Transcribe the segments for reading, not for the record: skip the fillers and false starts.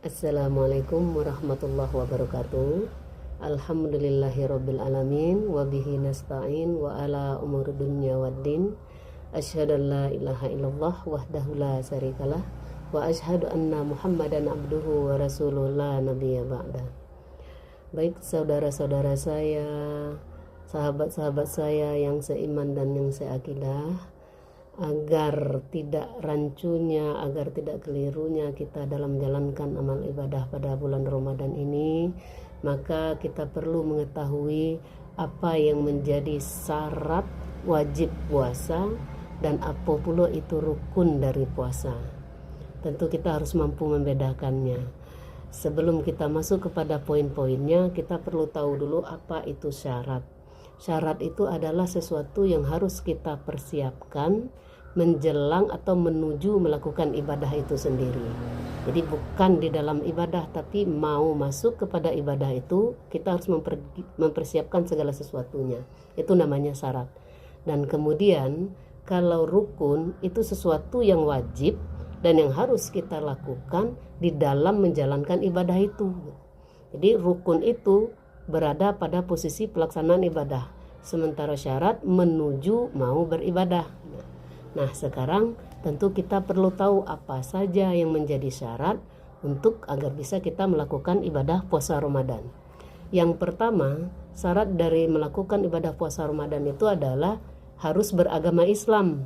Assalamualaikum warahmatullahi wabarakatuh. Alhamdulillahirabbil alamin wa bihi nasta'in wa ala umuri dunya waddin. Asyhadu an la ilaha illallah wahdahu la syarikalah wa asyhadu anna Muhammadan abduhu wa rasuluhu la nabiyya ba'da. Baik saudara-saudara saya, sahabat-sahabat saya yang seiman dan yang seakidah, agar tidak rancunya, agar tidak kelirunya kita dalam menjalankan amal ibadah pada bulan Ramadan ini, maka kita perlu mengetahui apa yang menjadi syarat wajib puasa dan apa pula itu rukun dari puasa. Tentu kita harus mampu membedakannya. Sebelum kita masuk kepada poin-poinnya, kita perlu tahu dulu apa itu syarat. Syarat itu adalah sesuatu yang harus kita persiapkan menjelang atau menuju melakukan ibadah itu sendiri. Jadi bukan di dalam ibadah, tapi mau masuk kepada ibadah itu kita harus mempersiapkan segala sesuatunya. Itu namanya syarat. Dan kemudian kalau rukun itu sesuatu yang wajib dan yang harus kita lakukan di dalam menjalankan ibadah itu. Jadi rukun itu berada pada posisi pelaksanaan ibadah, sementara syarat menuju mau beribadah. Nah, sekarang tentu kita perlu tahu apa saja yang menjadi syarat untuk agar bisa kita melakukan ibadah puasa Ramadan. Yang pertama, syarat dari melakukan ibadah puasa Ramadan itu adalah harus beragama Islam.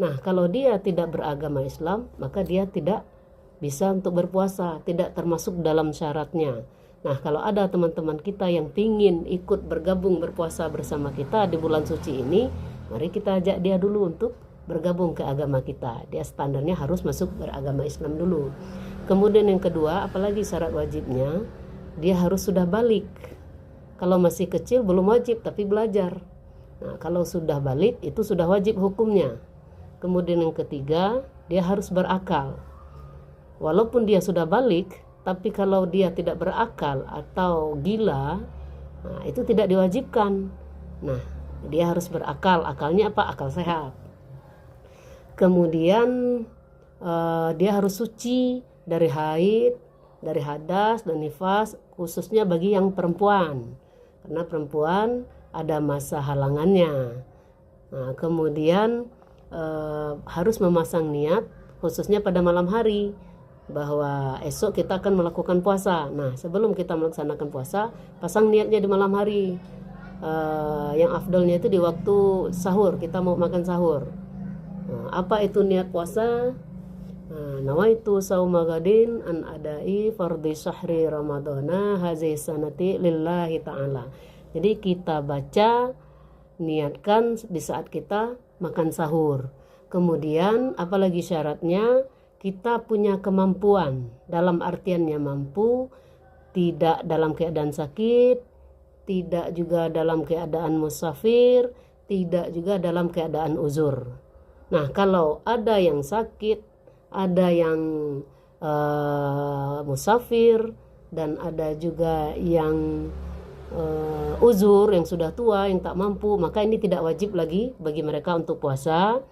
Nah, kalau dia tidak beragama Islam, maka dia tidak bisa untuk berpuasa, tidak termasuk dalam syaratnya. Nah, kalau ada teman-teman kita yang ingin ikut bergabung berpuasa bersama kita di bulan suci ini, mari kita ajak dia dulu untuk bergabung ke agama kita. Dia standarnya harus masuk beragama Islam dulu. Kemudian yang kedua, apalagi syarat wajibnya, dia harus sudah balik. Kalau masih kecil belum wajib tapi belajar. Nah, kalau sudah balik itu sudah wajib hukumnya. Kemudian yang ketiga, dia harus berakal. Walaupun dia sudah balik, tapi kalau dia tidak berakal atau gila, nah, itu tidak diwajibkan. Nah, dia harus berakal. Akalnya apa? Akal sehat. Kemudian dia harus suci dari haid, dari hadas dan nifas, khususnya bagi yang perempuan, karena perempuan ada masa halangannya. Nah, kemudian harus memasang niat khususnya pada malam hari bahwa esok kita akan melakukan puasa. Nah, sebelum kita melaksanakan puasa, pasang niatnya di malam hari. Yang afdalnya itu di waktu sahur, kita mau makan sahur. Nah, apa itu niat puasa? Nawaitu sauma gadin an adai fardhi syahri ramadhana hazihi sanati lillahi ta'ala. Jadi kita baca, niatkan di saat kita makan sahur. Kemudian apalagi syaratnya, kita punya kemampuan, dalam artiannya mampu, tidak dalam keadaan sakit, tidak juga dalam keadaan musafir, tidak juga dalam keadaan uzur. Nah, kalau ada yang sakit, ada yang musafir, dan ada juga yang uzur, yang sudah tua, yang tak mampu, maka ini tidak wajib lagi bagi mereka untuk puasa.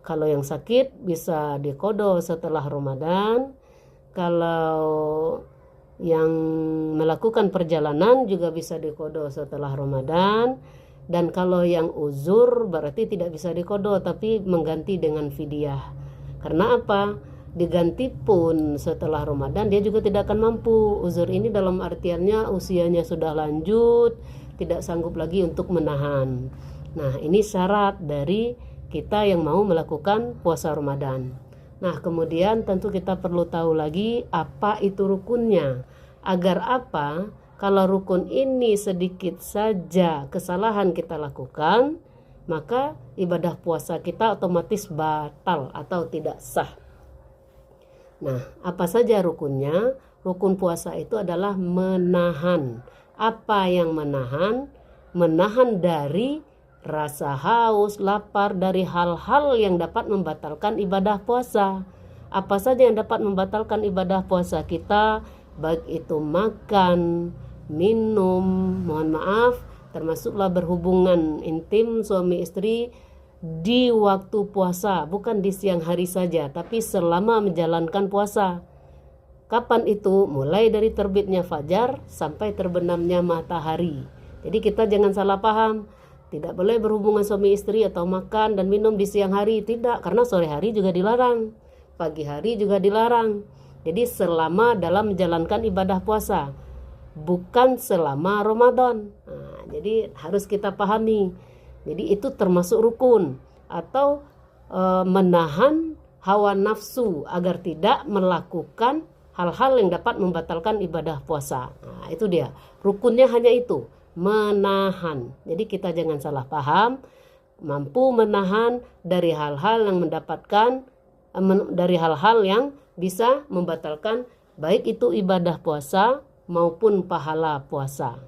Kalau yang sakit bisa diqadha setelah Ramadan. Kalau yang melakukan perjalanan juga bisa diqadha setelah Ramadan. Dan kalau yang uzur berarti tidak bisa diqadha tapi mengganti dengan fidyah. Karena apa? Diganti pun setelah Ramadan dia juga tidak akan mampu. Uzur ini dalam artiannya usianya sudah lanjut, tidak sanggup lagi untuk menahan. Nah, ini syarat dari kita yang mau melakukan puasa Ramadan. Nah, kemudian tentu kita perlu tahu lagi apa itu rukunnya. Agar apa? Kalau rukun ini sedikit saja kesalahan kita lakukan, maka ibadah puasa kita otomatis batal atau tidak sah. Nah, apa saja rukunnya? Rukun puasa itu adalah menahan. Apa yang menahan? Menahan dari rasa haus, lapar, dari hal-hal yang dapat membatalkan ibadah puasa. Apa saja yang dapat membatalkan ibadah puasa kita? Baik itu makan, minum, mohon maaf, termasuklah berhubungan intim suami istri di waktu puasa, bukan di siang hari saja, tapi selama menjalankan puasa. Kapan itu? Mulai dari terbitnya fajar sampai terbenamnya matahari. Jadi kita jangan salah paham. Tidak boleh berhubungan suami istri atau makan dan minum di siang hari. Tidak, karena sore hari juga dilarang. Pagi hari juga dilarang. Jadi selama dalam menjalankan ibadah puasa, bukan selama Ramadan. Nah, jadi harus kita pahami. Jadi itu termasuk rukun atau menahan hawa nafsu agar tidak melakukan hal-hal yang dapat membatalkan ibadah puasa. Nah, itu dia. Rukunnya hanya itu, menahan. Jadi kita jangan salah paham, mampu menahan dari hal-hal yang dari hal-hal yang bisa membatalkan baik itu ibadah puasa maupun pahala puasa.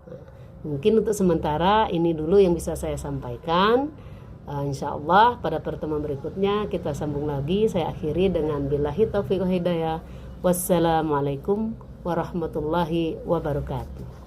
Nah, mungkin untuk sementara ini dulu yang bisa saya sampaikan. Insya Allah pada pertemuan berikutnya kita sambung lagi. Saya akhiri dengan billahi taufiq wal hidayah. Wassalamualaikum warahmatullahi wabarakatuh.